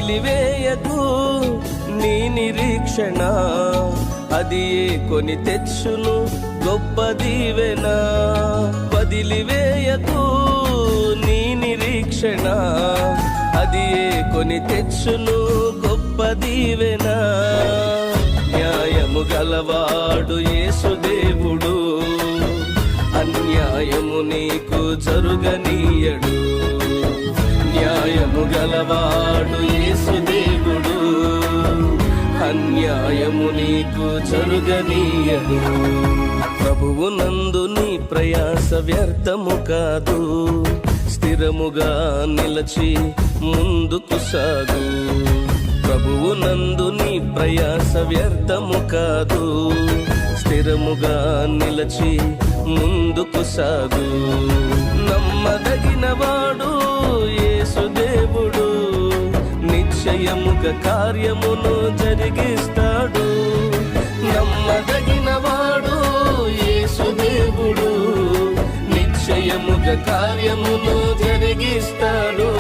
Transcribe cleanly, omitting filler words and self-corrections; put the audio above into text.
వదిలివేయకు నీ నిరీక్షణ, అది కొని తెచ్చును గొప్ప దీవెన. వదిలివేయకు నీ నిరీక్షణ, అది కొని తెచ్చును గొప్ప దీవెన. న్యాయము గలవాడు యేసుదేవుడు, అన్యాయము నీకు జరుగనీయడు. న్యాయము గలవాడు యేసుదేవుడు, అన్యాయము నీకు జరుగనీయడు. ప్రభువు నందు నీ ప్రయాస వ్యర్థము కాదు, స్థిరముగా నిలచి ముందుకు సాగు. ప్రభువు నందు నీ ప్రయాస వ్యర్థము కాదు, స్థిరముగా నిలచి ముందుకు సాగు. నమ్మదగిన వాడు యేసుదేవుడు, నిశ్చయముగా కార్యమును జరిగిస్తాడు. నమ్మదగిన వాడు యేసుదేవుడు, నిశ్చయముగా కార్యమును జరిగిస్తాడు.